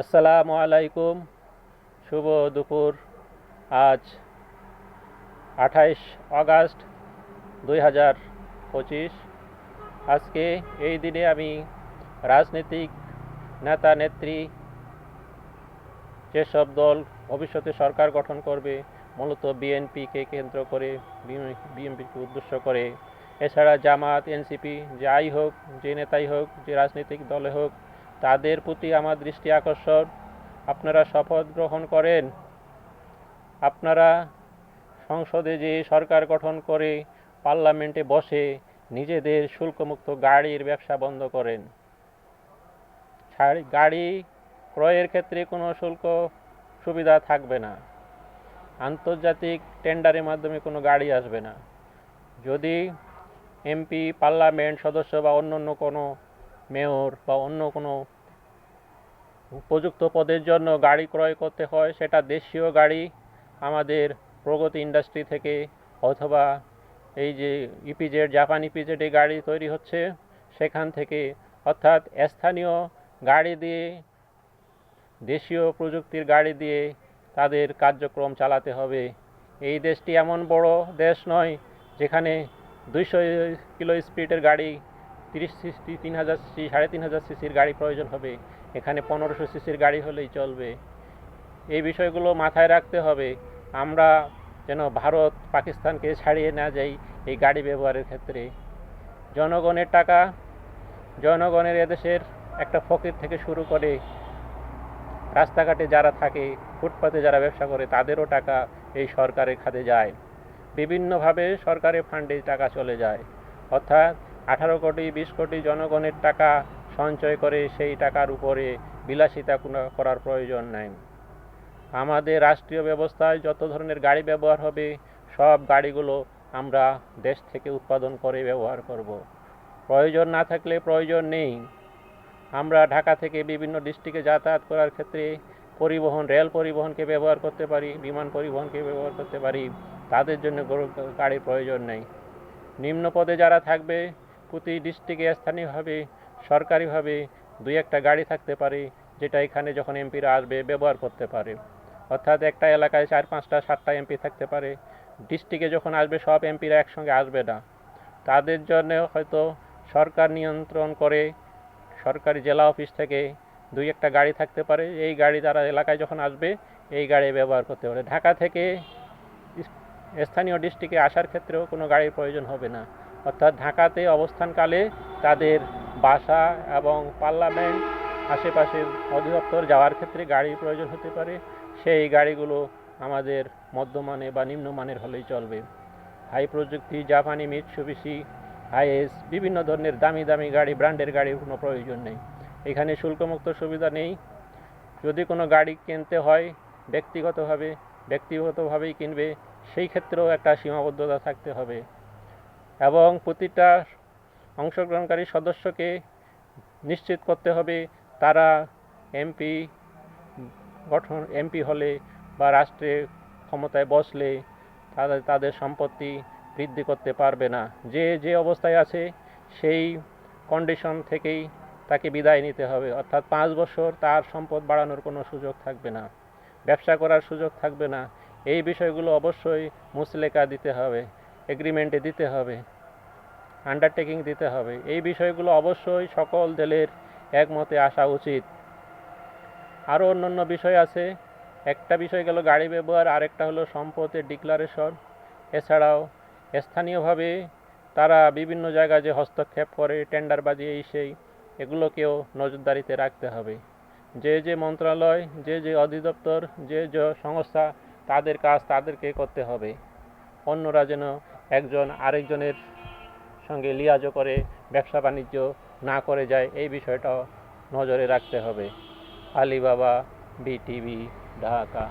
আসসালামু আলাইকুম। শুভ দুপুর। আজ 28 আগস্ট 2025। আজকে এই দিনে আমি রাজনৈতিক নেতা নেত্রী, যেসব দল ভবিষ্যতে সরকার গঠন করবে, মূলত বিএনপিকে কেন্দ্র করে, বিএনপিকে উদ্দেশ্য করে, এছাড়া জামাত, এনসিপি, যাই হোক, যে নেতাই হোক, যে রাজনৈতিক দলে হোক, তাদের প্রতি আমার দৃষ্টি আকর্ষণ, আপনারা শপথ গ্রহণ করেন। আপনারা সংসদে যে সরকার গঠন করে পার্লামেন্টে বসে নিজেদের শুল্কমুক্ত গাড়ির ব্যবসা বন্ধ করেন। গাড়ি ক্রয়ের ক্ষেত্রে কোনো শুল্ক সুবিধা থাকবে না। আন্তর্জাতিক টেন্ডারের মাধ্যমে কোনো গাড়ি আসবে না। যদি এমপি, পার্লামেন্ট সদস্য বা অন্য কোনো মেয়র বা অন্য কোনো উপযুক্ত পদের জন্য গাড়ি ক্রয় করতে হয়, সেটা দেশীয় গাড়ি আমাদের প্রগতি ইন্ডাস্ট্রি থেকে, অথবা এই যে ইপিজেড, জাপান ইপিজেডে গাড়ি তৈরি হচ্ছে সেখান থেকে, অর্থাৎ স্থানীয় গাড়ি দিয়ে, দেশীয় প্রযুক্তির গাড়ি দিয়ে তাদের কার্যক্রম চালাতে হবে। এই দেশটি এমন বড় দেশ নয় যেখানে 200 কিলো স্পিডের গাড়ি, 30 সিসি, 3000 সিসি, 3500 সিসির গাড়ি প্রয়োজন হবে। এখানে 1500 সিসির গাড়ি হলেই চলবে। এই বিষয়গুলো মাথায় রাখতে হবে। আমরা যেন ভারত, পাকিস্তানকে ছাড়িয়ে না যাই এই গাড়ি ব্যবহারের ক্ষেত্রে। জনগণের টাকা, জনগণের এদেশের একটা ফকির থেকে শুরু করে রাস্তাঘাটে যারা থাকে, ফুটপাতে যারা ব্যবসা করে, তাদেরও টাকা এই সরকারের খাতে যায়। বিভিন্নভাবে সরকারের ফান্ডে টাকা চলে যায়। অর্থাৎ 18 কোটি 20 কোটি জনগণের টাকা সঞ্চয় করে সেই টাকার উপরে বিলাসিতা করার প্রয়োজন নাই। আমাদের রাষ্ট্রীয় ব্যবস্থায় যত ধরনের গাড়ি ব্যবহার হবে, সব গাড়িগুলো আমরা দেশ থেকে উৎপাদন করে ব্যবহার করব। প্রয়োজন না থাকলে প্রয়োজন নেই। আমরা ঢাকা থেকে বিভিন্ন ডিস্ট্রিক্টে যাতায়াত করার ক্ষেত্রে পরিবহন, রেল পরিবহনকে ব্যবহার করতে পারি, বিমান পরিবহনকে ব্যবহার করতে পারি। তাদের জন্য গাড়ির প্রয়োজন নেই। নিম্ন পদে যারা থাকবে, প্রতি ডিস্ট্রিক্টে স্থানীয়ভাবে সরকারিভাবে 2-1টা গাড়ি থাকতে পারে, যেটা এখানে যখন এমপিরা আসবে ব্যবহার করতে পারে। অর্থাৎ একটা এলাকায় 4-5টা 7টা এমপি থাকতে পারে। ডিস্ট্রিক্টে যখন আসবে সব এমপিরা একসঙ্গে আসবে না। তাদের জন্য হয়তো সরকার নিয়ন্ত্রণ করে সরকারি জেলা অফিস থেকে 2-1টা গাড়ি থাকতে পারে। এই গাড়ি তারা এলাকায় যখন আসবে এই গাড়ি ব্যবহার করতে পারে। ঢাকা থেকে স্থানীয় ডিস্ট্রিক্টে আসার ক্ষেত্রেও কোনো গাড়ির প্রয়োজন হবে না। অর্থাৎ ঢাকাতে অবস্থানকালে তাদের বাসা এবং পার্লামেন্ট, আশেপাশের অধিদপ্তর যাওয়ার ক্ষেত্রে গাড়ির প্রয়োজন হতে পারে। সেই গাড়িগুলো আমাদের মধ্যমানের বা নিম্নমানের হলেই চলবে। হাই প্রযুক্তি, জাপানি, মিৎসুবিশি, হাইএস, বিভিন্ন ধরনের দামি দামি গাড়ি, ব্র্যান্ডের গাড়ির কোনো প্রয়োজন নেই। এখানে শুল্কমুক্ত সুবিধা নেই। যদি কোনো গাড়ি কিনতে হয় ব্যক্তিগতভাবেই কিনবে, সেই ক্ষেত্রেও একটা সীমাবদ্ধতা থাকতে হবে। এবং প্রতিটা অংশগ্রহণকারী সদস্যকে নিশ্চিত করতে হবে তারা এমপি হলে বা রাষ্ট্রে ক্ষমতায় বসলে তাদের সম্পত্তি বৃদ্ধি করতে পারবে না। যে অবস্থায় আছে সেই কন্ডিশন থেকেই তাকে বিদায় নিতে হবে। অর্থাৎ 5 বছর তার সম্পদ বাড়ানোর কোনো সুযোগ থাকবে না, ব্যবসা করার সুযোগ থাকবে না। এই বিষয়গুলো অবশ্যই মুচলেকা দিতে হবে, এগ্রিমেন্টে দিতে হবে, আন্ডারটেকিং দিতে হবে। এই বিষয়গুলো অবশ্যই সকল দলের একমতে আসা উচিত। আরও অন্যান্য বিষয় আছে। একটা বিষয় গেল গাড়ি ব্যবহার, আরেকটা হলো সম্পদের ডিক্লারেশন। এছাড়াও স্থানীয়ভাবে তারা বিভিন্ন জায়গায় যে হস্তক্ষেপ করে, টেন্ডারবাজি, এই সেই, এগুলোকেও নজরদারিতে রাখতে হবে। যে মন্ত্রণালয়, যে অধিদপ্তর, যে সংস্থা, তাদের কাজ তাদেরকে করতে হবে। অন্যরা যেন একজন আরেকজনের সঙ্গে লিয়াজো করে ব্যবসা বাণিজ্য না করে যায়, এই বিষয়টাও নজরে রাখতে হবে। আলী বাবা, বিটিভি, ঢাকা।